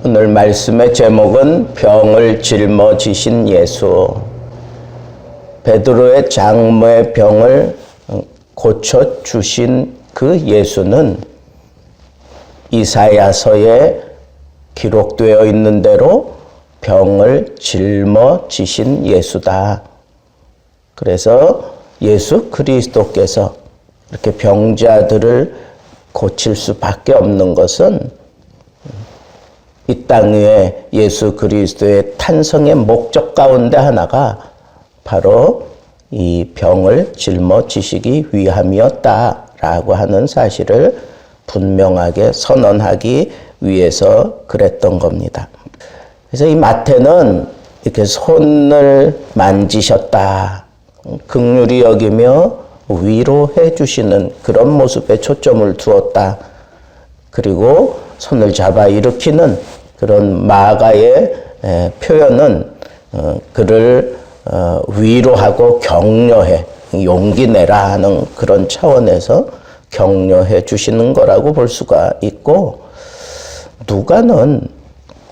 오늘 말씀의 제목은 병을 짊어지신 예수. 베드로의 장모의 병을 고쳐주신 그 예수는 이사야서에 기록되어 있는 대로 병을 짊어지신 예수다. 그래서 예수 그리스도께서 이렇게 병자들을 고칠 수밖에 없는 것은 이 땅 위에 예수 그리스도의 탄생의 목적 가운데 하나가 바로 이 병을 짊어지시기 위함이었다라고 하는 사실을 분명하게 선언하기 위해서 그랬던 겁니다. 그래서 이 마태는 이렇게 손을 만지셨다, 긍휼히 여기며 위로해 주시는 그런 모습에 초점을 두었다. 그리고 손을 잡아 일으키는 그런 마가의 표현은 그를 위로하고 격려해, 용기 내라 하는 그런 차원에서 격려해 주시는 거라고 볼 수가 있고, 누가는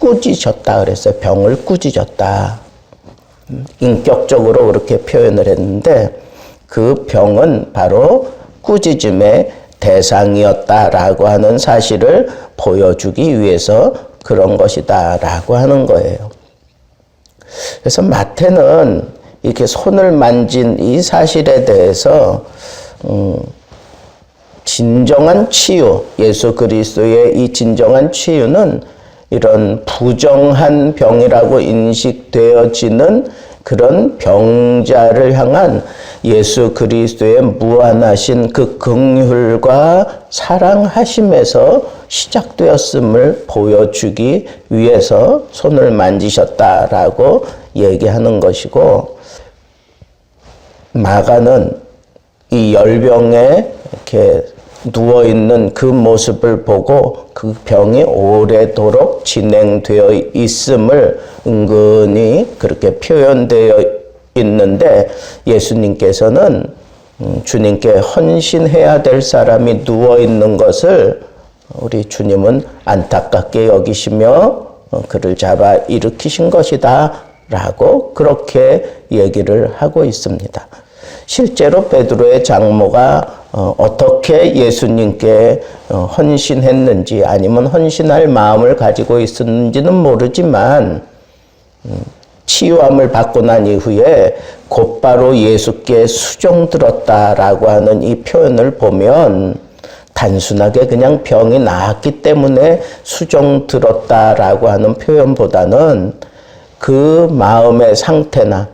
꾸짖었다 그랬어요. 병을 꾸짖었다. 인격적으로 그렇게 표현을 했는데 그 병은 바로 꾸짖음의 대상이었다라고 하는 사실을 보여주기 위해서 그런 것이다라고 하는 거예요. 그래서 마태는 이렇게 손을 만진 이 사실에 대해서 진정한 치유, 예수 그리스도의 이 진정한 치유는 이런 부정한 병이라고 인식되어지는 그런 병자를 향한 예수 그리스도의 무한하신 그 긍휼과 사랑하심에서 시작되었음을 보여주기 위해서 손을 만지셨다라고 얘기하는 것이고, 마가는 이 열병에 이렇게 누워있는 그 모습을 보고 그 병이 오래도록 진행되어 있음을 은근히 그렇게 표현되어 있는데, 예수님께서는 주님께 헌신해야 될 사람이 누워있는 것을 우리 주님은 안타깝게 여기시며 그를 잡아 일으키신 것이다 라고 그렇게 얘기를 하고 있습니다. 실제로 베드로의 장모가 어떻게 예수님께 헌신했는지 아니면 헌신할 마음을 가지고 있었는지는 모르지만 치유함을 받고 난 이후에 곧바로 예수께 수종들었다라고 하는 이 표현을 보면 단순하게 그냥 병이 나았기 때문에 수종들었다라고 하는 표현보다는 그 마음의 상태나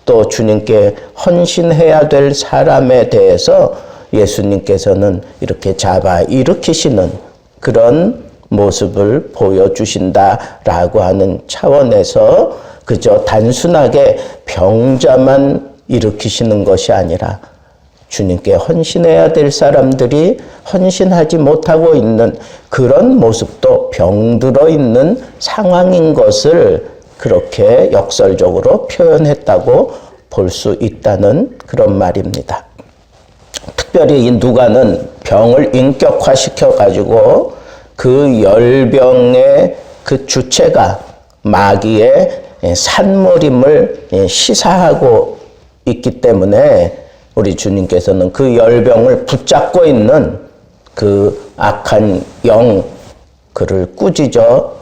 또 주님께 헌신해야 될 사람에 대해서 예수님께서는 이렇게 잡아 일으키시는 그런 모습을 보여주신다라고 하는 차원에서 그저 단순하게 병자만 일으키시는 것이 아니라 주님께 헌신해야 될 사람들이 헌신하지 못하고 있는 그런 모습도 병들어 있는 상황인 것을 그렇게 역설적으로 표현했다고 볼 수 있다는 그런 말입니다. 특별히 이 누가는 병을 인격화시켜 가지고 그 열병의 그 주체가 마귀의 산물임을 시사하고 있기 때문에 우리 주님께서는 그 열병을 붙잡고 있는 그 악한 영, 그를 꾸짖어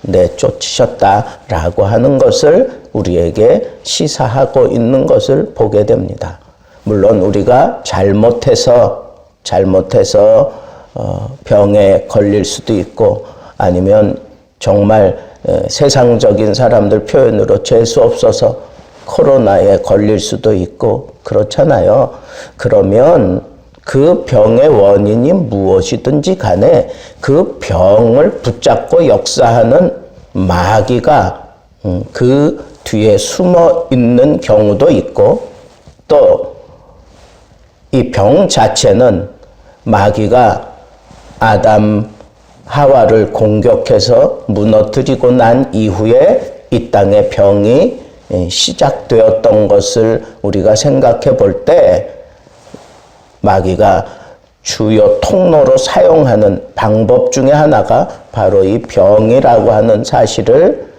내쫓으셨다라고 하는 것을 우리에게 시사하고 있는 것을 보게 됩니다. 물론 우리가 잘못해서 병에 걸릴 수도 있고, 아니면 정말 세상적인 사람들 표현으로 재수 없어서 코로나에 걸릴 수도 있고 그렇잖아요. 그러면 그 병의 원인이 무엇이든지 간에 그 병을 붙잡고 역사하는 마귀가 그 뒤에 숨어 있는 경우도 있고, 또 이 병 자체는 마귀가 아담 하와를 공격해서 무너뜨리고 난 이후에 이 땅에 병이 시작되었던 것을 우리가 생각해 볼 때, 마귀가 주요 통로로 사용하는 방법 중에 하나가 바로 이 병이라고 하는 사실을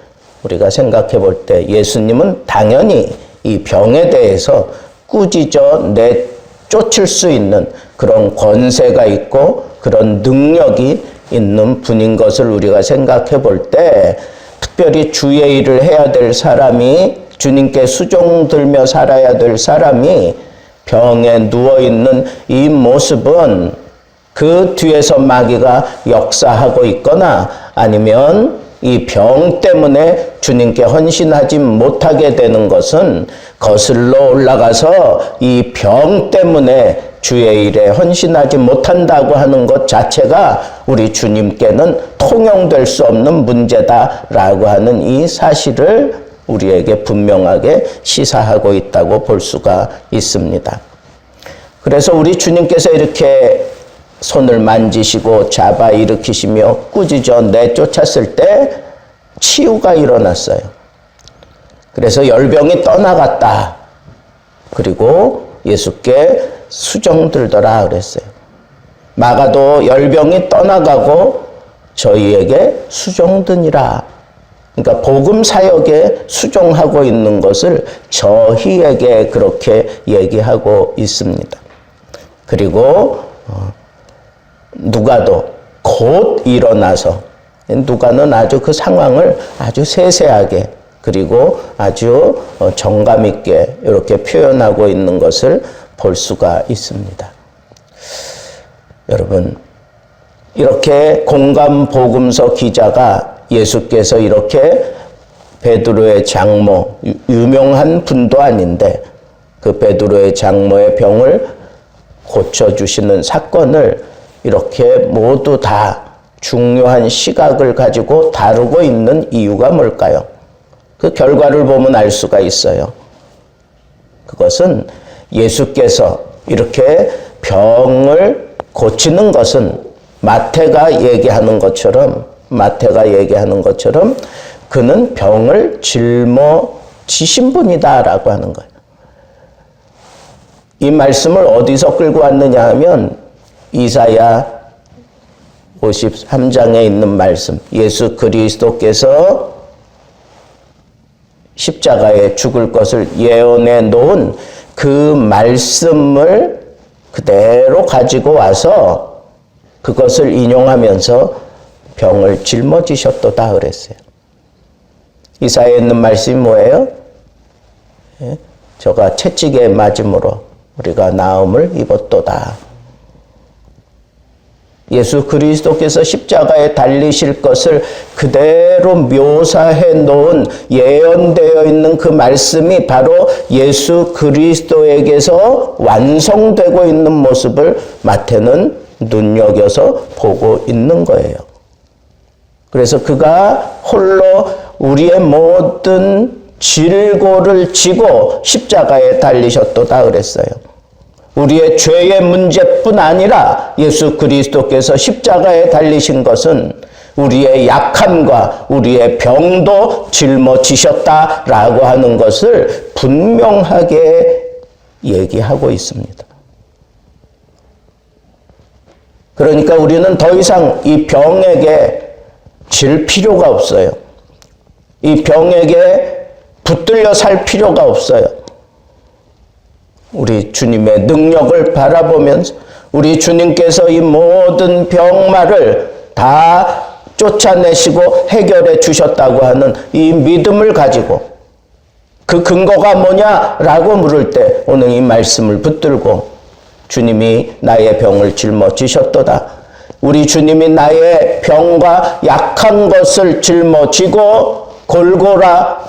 우리가 생각해 볼 때 예수님은 당연히 이 병에 대해서 꾸짖어 내쫓을 수 있는 그런 권세가 있고 그런 능력이 있는 분인 것을 우리가 생각해 볼 때 특별히 주의 일을 해야 될 사람이 주님께 수종 들며 살아야 될 사람이 병에 누워있는 이 모습은 그 뒤에서 마귀가 역사하고 있거나 아니면 이 병 때문에 주님께 헌신하지 못하게 되는 것은 거슬러 올라가서 이 병 때문에 주의 일에 헌신하지 못한다고 하는 것 자체가 우리 주님께는 통용될 수 없는 문제다라고 하는 이 사실을 우리에게 분명하게 시사하고 있다고 볼 수가 있습니다. 그래서 우리 주님께서 이렇게 손을 만지시고 잡아 일으키시며 꾸짖어 내쫓았을 때 치유가 일어났어요. 그래서 열병이 떠나갔다. 그리고 예수께 수종들더라 그랬어요. 마가도 열병이 떠나가고 저희에게 수종드니라. 그러니까 복음 사역에 수종하고 있는 것을 저희에게 그렇게 얘기하고 있습니다. 그리고 누가도 곧 일어나서 누가는 아주 그 상황을 아주 세세하게 그리고 아주 정감 있게 이렇게 표현하고 있는 것을 볼 수가 있습니다. 여러분, 이렇게 공감복음서 기자가 예수께서 이렇게 베드로의 장모, 유명한 분도 아닌데 그 베드로의 장모의 병을 고쳐주시는 사건을 이렇게 모두 다 중요한 시각을 가지고 다루고 있는 이유가 뭘까요? 그 결과를 보면 알 수가 있어요. 그것은 예수께서 이렇게 병을 고치는 것은 마태가 얘기하는 것처럼 그는 병을 짊어지신 분이다라고 하는 거예요. 이 말씀을 어디서 끌고 왔느냐 하면 이사야 53장에 있는 말씀, 예수 그리스도께서 십자가에 죽을 것을 예언해 놓은 그 말씀을 그대로 가지고 와서 그것을 인용하면서 병을 짊어지셨도다 그랬어요. 이사야에 있는 말씀이 뭐예요? 저가 채찍에 맞음으로 우리가 나음을 입었도다. 예수 그리스도께서 십자가에 달리실 것을 그대로 묘사해 놓은 예언되어 있는 그 말씀이 바로 예수 그리스도에게서 완성되고 있는 모습을 마태는 눈여겨서 보고 있는 거예요. 그래서 그가 홀로 우리의 모든 질고를 지고 십자가에 달리셨도다 그랬어요. 우리의 죄의 문제뿐 아니라 예수 그리스도께서 십자가에 달리신 것은 우리의 약함과 우리의 병도 짊어지셨다라고 하는 것을 분명하게 얘기하고 있습니다. 그러니까 우리는 더 이상 이 병에게 질 필요가 없어요. 이 병에게 붙들려 살 필요가 없어요. 우리 주님의 능력을 바라보면서 우리 주님께서 이 모든 병마를 다 쫓아내시고 해결해 주셨다고 하는 이 믿음을 가지고 그 근거가 뭐냐라고 물을 때 오늘 이 말씀을 붙들고 주님이 나의 병을 짊어지셨도다. 우리 주님이 나의 병과 약한 것을 짊어지고 골고라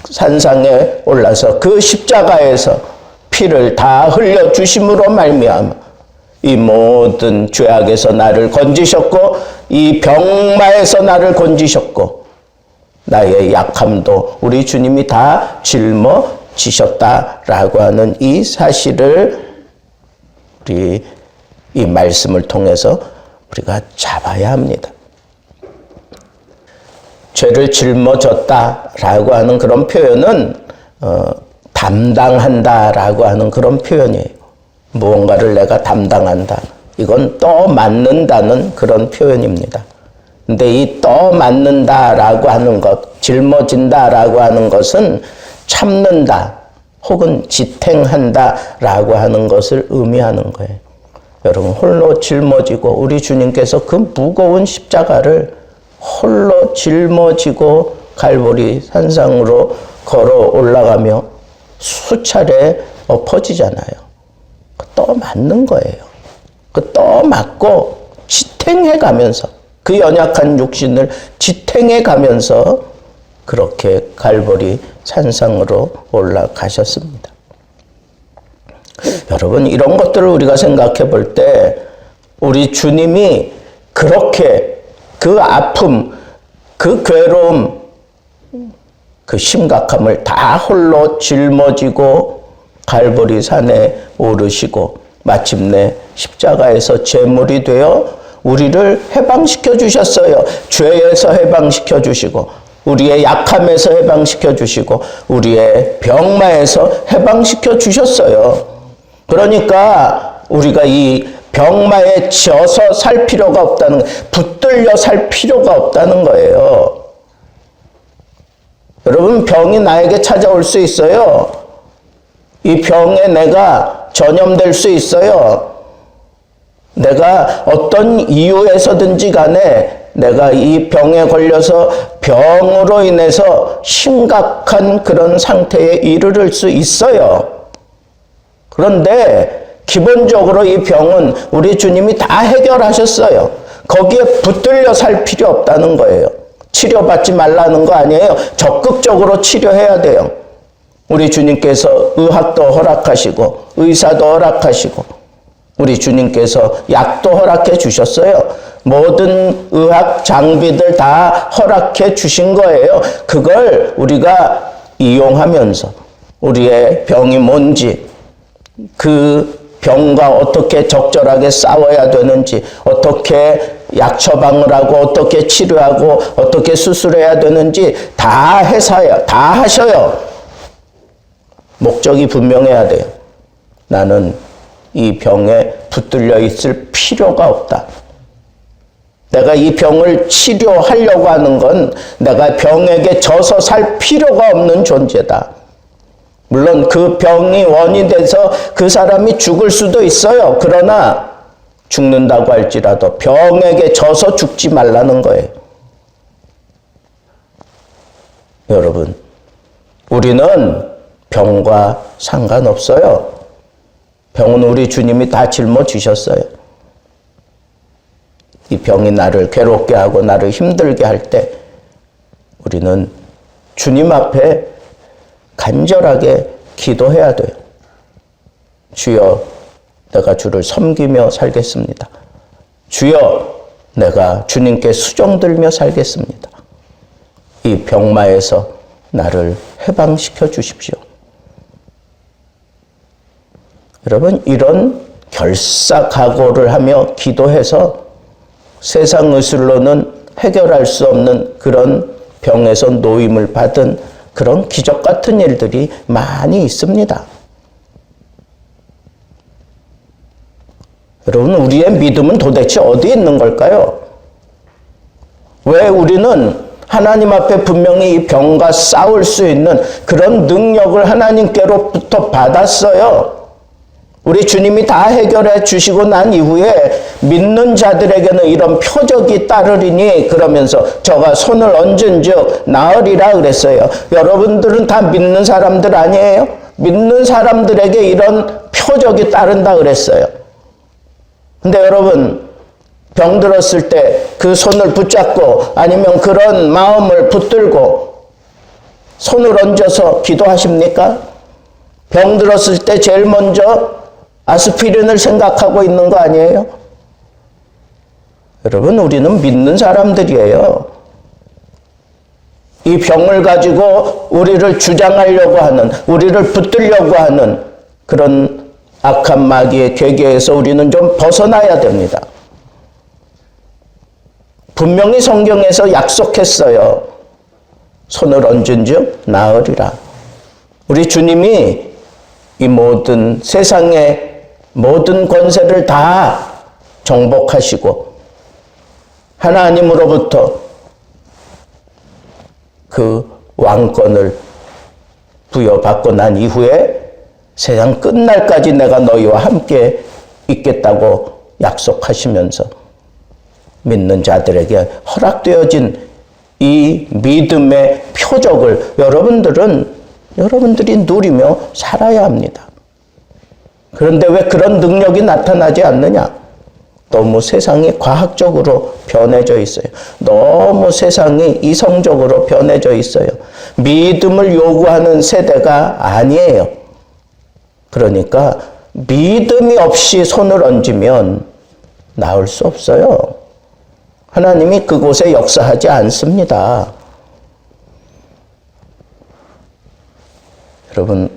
산상에 올라서 그 십자가에서 피를 다 흘려주심으로 말미암아 이 모든 죄악에서 나를 건지셨고 이 병마에서 나를 건지셨고 나의 약함도 우리 주님이 다 짊어지셨다라고 하는 이 사실을 우리 이 말씀을 통해서 우리가 잡아야 합니다. 죄를 짊어졌다라고 하는 그런 표현은 담당한다라고 하는 그런 표현이에요. 무언가를 내가 담당한다. 이건 떠맞는다는 그런 표현입니다. 근데 이 떠맞는다라고 하는 것, 짊어진다라고 하는 것은 참는다 혹은 지탱한다라고 하는 것을 의미하는 거예요. 여러분, 홀로 짊어지고 우리 주님께서 그 무거운 십자가를 홀로 짊어지고 갈보리 산상으로 걸어 올라가며 수차례 엎어지잖아요. 떠맞는 거예요. 그 떠맞고 지탱해 가면서 그 연약한 육신을 지탱해 가면서 그렇게 갈보리 산상으로 올라가셨습니다. 여러분, 이런 것들을 우리가 생각해 볼 때 우리 주님이 그렇게 그 아픔, 그 괴로움, 그 심각함을 다 홀로 짊어지고 갈보리 산에 오르시고 마침내 십자가에서 제물이 되어 우리를 해방시켜 주셨어요. 죄에서 해방시켜 주시고 우리의 약함에서 해방시켜 주시고 우리의 병마에서 해방시켜 주셨어요. 그러니까 우리가 이 병마에 져서 살 필요가 없다는, 붙들려 살 필요가 없다는 거예요. 여러분, 병이 나에게 찾아올 수 있어요. 이 병에 내가 전염될 수 있어요. 내가 어떤 이유에서든지 간에 내가 이 병에 걸려서 병으로 인해서 심각한 그런 상태에 이르를 수 있어요. 그런데 기본적으로 이 병은 우리 주님이 다 해결하셨어요. 거기에 붙들려 살 필요 없다는 거예요. 치료받지 말라는 거 아니에요. 적극적으로 치료해야 돼요. 우리 주님께서 의학도 허락하시고 의사도 허락하시고 우리 주님께서 약도 허락해 주셨어요. 모든 의학 장비들 다 허락해 주신 거예요. 그걸 우리가 이용하면서 우리의 병이 뭔지, 그 병과 어떻게 적절하게 싸워야 되는지, 어떻게 약 처방을 하고 어떻게 치료하고 어떻게 수술해야 되는지 다 해서요. 다 하셔요. 목적이 분명해야 돼요. 나는 이 병에 붙들려 있을 필요가 없다. 내가 이 병을 치료하려고 하는 건 내가 병에게 져서 살 필요가 없는 존재다. 물론 그 병이 원인이 돼서 그 사람이 죽을 수도 있어요. 그러나 죽는다고 할지라도 병에게 져서 죽지 말라는 거예요. 여러분, 우리는 병과 상관없어요. 병은 우리 주님이 다 짊어지셨어요. 이 병이 나를 괴롭게 하고 나를 힘들게 할 때 우리는 주님 앞에 간절하게 기도해야 돼요. 주여, 내가 주를 섬기며 살겠습니다. 주여, 내가 주님께 수종들며 살겠습니다. 이 병마에서 나를 해방시켜 주십시오. 여러분, 이런 결사각오를 하며 기도해서 세상 의술로는 해결할 수 없는 그런 병에서 노임을 받은 그런 기적 같은 일들이 많이 있습니다. 여러분, 우리의 믿음은 도대체 어디에 있는 걸까요? 왜 우리는 하나님 앞에 분명히 이 병과 싸울 수 있는 그런 능력을 하나님께로부터 받았어요. 우리 주님이 다 해결해 주시고 난 이후에 믿는 자들에게는 이런 표적이 따르리니 그러면서 저가 손을 얹은 즉 나으리라 그랬어요. 여러분들은 다 믿는 사람들 아니에요? 믿는 사람들에게 이런 표적이 따른다 그랬어요. 근데 여러분, 병 들었을 때 그 손을 붙잡고 아니면 그런 마음을 붙들고 손을 얹어서 기도하십니까? 병 들었을 때 제일 먼저 아스피린을 생각하고 있는 거 아니에요? 여러분, 우리는 믿는 사람들이에요. 이 병을 가지고 우리를 주장하려고 하는, 우리를 붙들려고 하는 그런 악한 마귀의 괴계에서 우리는 좀 벗어나야 됩니다. 분명히 성경에서 약속했어요. 손을 얹은 즉 나으리라. 우리 주님이 이 모든 세상의 모든 권세를 다 정복하시고 하나님으로부터 그 왕권을 부여받고 난 이후에 세상 끝날까지 내가 너희와 함께 있겠다고 약속하시면서 믿는 자들에게 허락되어진 이 믿음의 표적을 여러분들이 누리며 살아야 합니다. 그런데 왜 그런 능력이 나타나지 않느냐? 너무 세상이 과학적으로 변해져 있어요. 너무 세상이 이성적으로 변해져 있어요. 믿음을 요구하는 세대가 아니에요. 그러니까 믿음이 없이 손을 얹으면 나을 수 없어요. 하나님이 그곳에 역사하지 않습니다. 여러분,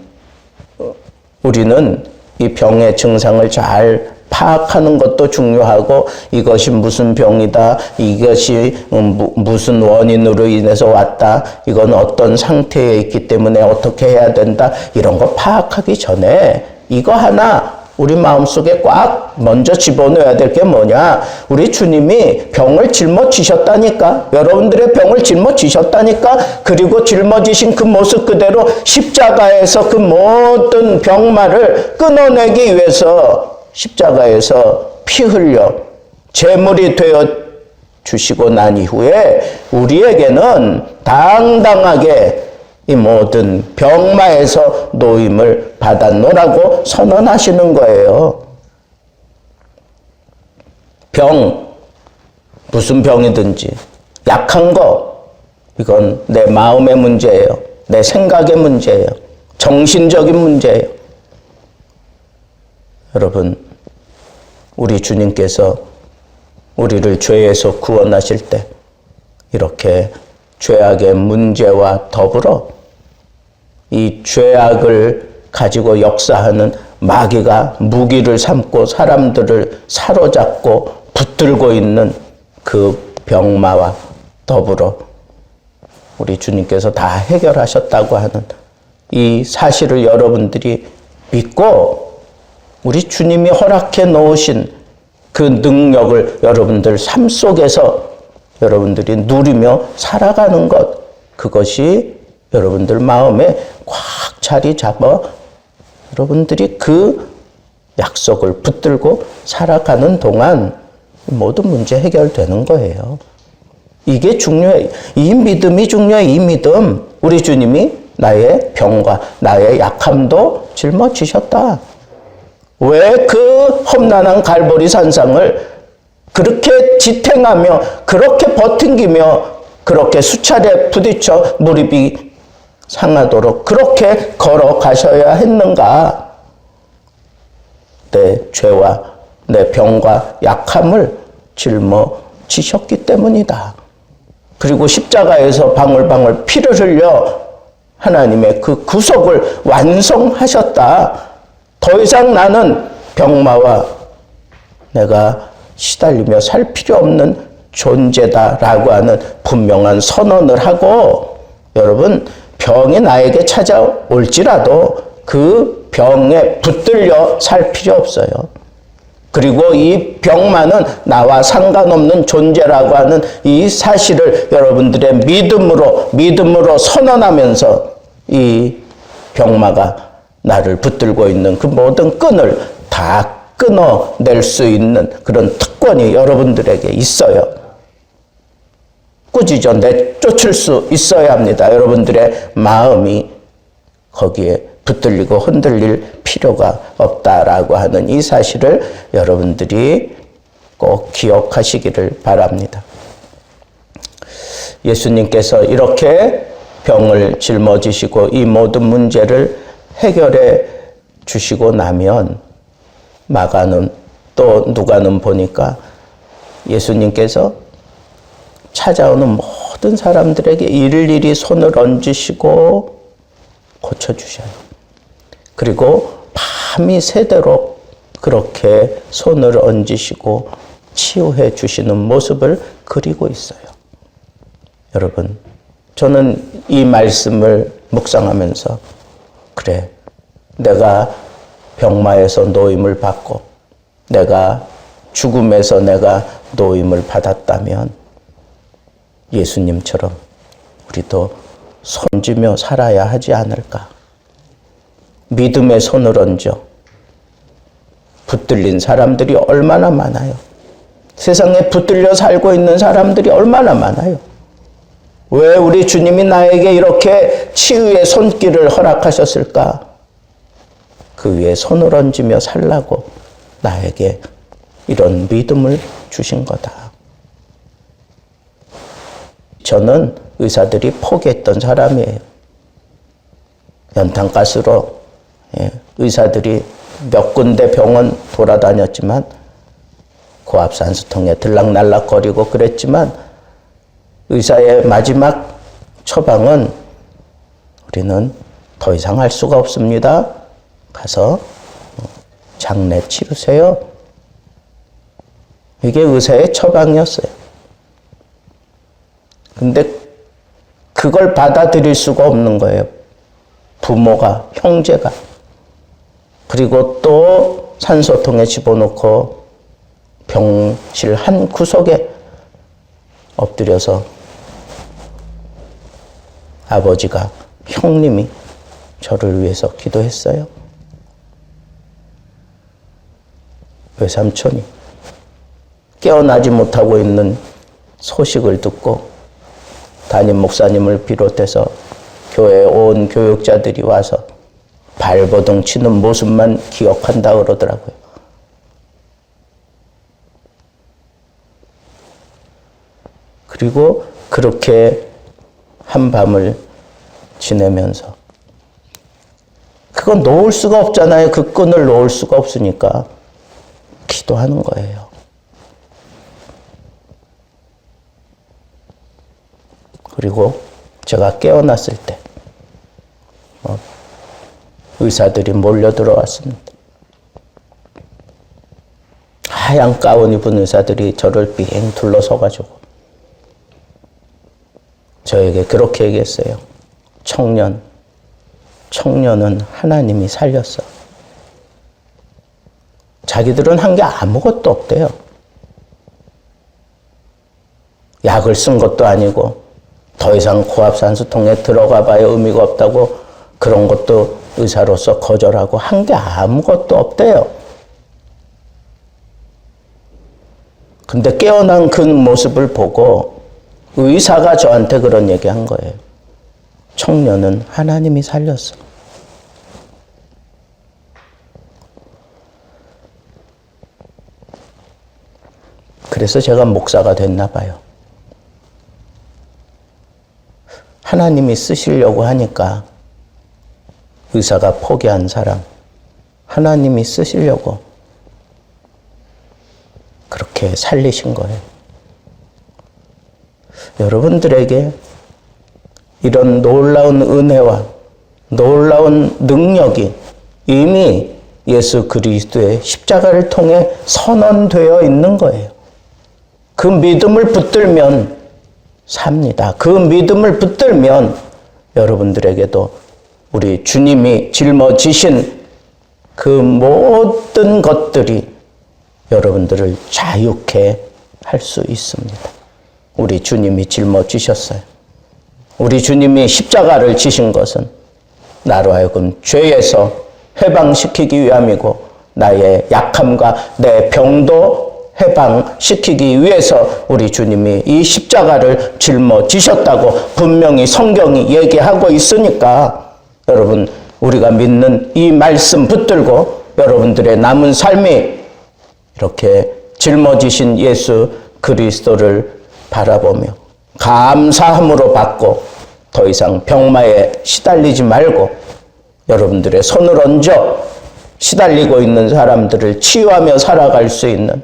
우리는 이 병의 증상을 잘 파악하는 것도 중요하고 이것이 무슨 병이다, 이것이 무슨 원인으로 인해서 왔다, 이건 어떤 상태에 있기 때문에 어떻게 해야 된다, 이런 거 파악하기 전에 이거 하나 우리 마음속에 꽉 먼저 집어넣어야 될 게 뭐냐? 우리 주님이 병을 짊어지셨다니까. 여러분들의 병을 짊어지셨다니까. 그리고 짊어지신 그 모습 그대로 십자가에서 그 모든 병마를 끊어내기 위해서 십자가에서 피 흘려 제물이 되어 주시고 난 이후에 우리에게는 당당하게 이 모든 병마에서 노임을 받았노라고 선언하시는 거예요. 병, 무슨 병이든지 약한 거, 이건 내 마음의 문제예요. 내 생각의 문제예요. 정신적인 문제예요. 여러분, 우리 주님께서 우리를 죄에서 구원하실 때 이렇게 죄악의 문제와 더불어 이 죄악을 가지고 역사하는 마귀가 무기를 삼고 사람들을 사로잡고 붙들고 있는 그 병마와 더불어 우리 주님께서 다 해결하셨다고 하는 이 사실을 여러분들이 믿고 우리 주님이 허락해 놓으신 그 능력을 여러분들 삶 속에서 여러분들이 누리며 살아가는 것, 그것이 여러분들 마음에 꽉 자리 잡아 여러분들이 그 약속을 붙들고 살아가는 동안 모든 문제 해결되는 거예요. 이게 중요해요. 이 믿음이 중요해요. 이 믿음. 우리 주님이 나의 병과 나의 약함도 짊어지셨다. 왜 그 험난한 갈보리 산상을 그렇게 지탱하며 그렇게 버팅기며 그렇게 수차례 부딪혀 무릎이 상하도록 그렇게 걸어가셔야 했는가? 내 죄와 내 병과 약함을 짊어지셨기 때문이다. 그리고 십자가에서 방울방울 피를 흘려 하나님의 그 구속을 완성하셨다. 더 이상 나는 병마와 내가 시달리며 살 필요 없는 존재다라고 하는 분명한 선언을 하고, 여러분, 병이 나에게 찾아올지라도 그 병에 붙들려 살 필요 없어요. 그리고 이 병만은 나와 상관없는 존재라고 하는 이 사실을 여러분들의 믿음으로 선언하면서 이 병마가 나를 붙들고 있는 그 모든 끈을 다 끊어낼 수 있는 그런 특권이 여러분들에게 있어요. 꾸짖어 내쫓을 수 있어야 합니다. 여러분들의 마음이 거기에 붙들리고 흔들릴 필요가 없다라고 하는 이 사실을 여러분들이 꼭 기억하시기를 바랍니다. 예수님께서 이렇게 병을 짊어지시고 이 모든 문제를 해결해 주시고 나면 마가는 또 누가는 보니까 예수님께서 찾아오는 모든 사람들에게 일일이 손을 얹으시고 고쳐주셔요. 그리고 밤이 새도록 그렇게 손을 얹으시고 치유해 주시는 모습을 그리고 있어요. 여러분, 저는 이 말씀을 묵상하면서 그래, 내가 병마에서 노임을 받고 내가 죽음에서 내가 노임을 받았다면 예수님처럼 우리도 손지며 살아야 하지 않을까. 믿음의 손을 얹어 붙들린 사람들이 얼마나 많아요. 세상에 붙들려 살고 있는 사람들이 얼마나 많아요. 왜 우리 주님이 나에게 이렇게 치유의 손길을 허락하셨을까? 그 위에 손을 얹으며 살라고 나에게 이런 믿음을 주신 거다. 저는 의사들이 포기했던 사람이에요. 연탄가스로 의사들이 몇 군데 병원 돌아다녔지만 고압산소통에 들락날락거리고 그랬지만 의사의 마지막 처방은 우리는 더 이상 할 수가 없습니다. 가서 장례 치르세요. 이게 의사의 처방이었어요. 근데 그걸 받아들일 수가 없는 거예요. 부모가, 형제가. 그리고 또 산소통에 집어넣고 병실 한 구석에 엎드려서 아버지가, 형님이 저를 위해서 기도했어요. 외삼촌이 깨어나지 못하고 있는 소식을 듣고 담임 목사님을 비롯해서 교회 온 교육자들이 와서 발버둥 치는 모습만 기억한다 그러더라고요. 그리고 그렇게 한밤을 지내면서 그건 놓을 수가 없잖아요. 그 끈을 놓을 수가 없으니까 기도하는 거예요. 그리고 제가 깨어났을 때 의사들이 몰려 들어왔습니다. 하얀 가운 입은 의사들이 저를 빙 둘러서가지고 저에게 그렇게 얘기했어요. 청년은 하나님이 살렸어. 자기들은 한 게 아무것도 없대요. 약을 쓴 것도 아니고 더 이상 고압산소통에 들어가 봐야 의미가 없다고 그런 것도 의사로서 거절하고 한 게 아무것도 없대요. 근데 깨어난 그 모습을 보고 의사가 저한테 그런 얘기한 거예요. 청년은 하나님이 살렸어. 그래서 제가 목사가 됐나 봐요. 하나님이 쓰시려고 하니까 의사가 포기한 사람, 하나님이 쓰시려고 그렇게 살리신 거예요. 여러분들에게 이런 놀라운 은혜와 놀라운 능력이 이미 예수 그리스도의 십자가를 통해 선언되어 있는 거예요. 그 믿음을 붙들면 삽니다. 그 믿음을 붙들면 여러분들에게도 우리 주님이 짊어지신 그 모든 것들이 여러분들을 자유케 할 수 있습니다. 우리 주님이 짊어지셨어요. 우리 주님이 십자가를 지신 것은 나로 하여금 죄에서 해방시키기 위함이고 나의 약함과 내 병도 해방시키기 위해서 우리 주님이 이 십자가를 짊어지셨다고 분명히 성경이 얘기하고 있으니까 여러분 우리가 믿는 이 말씀 붙들고 여러분들의 남은 삶이 이렇게 짊어지신 예수 그리스도를 바라보며 감사함으로 받고 더 이상 병마에 시달리지 말고 여러분들의 손을 얹어 시달리고 있는 사람들을 치유하며 살아갈 수 있는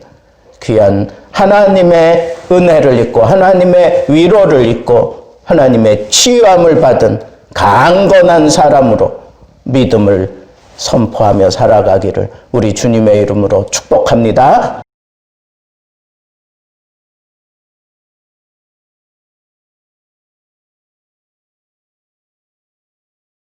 귀한 하나님의 은혜를 입고 하나님의 위로를 입고 하나님의 치유함을 받은 강건한 사람으로 믿음을 선포하며 살아가기를 우리 주님의 이름으로 축복합니다.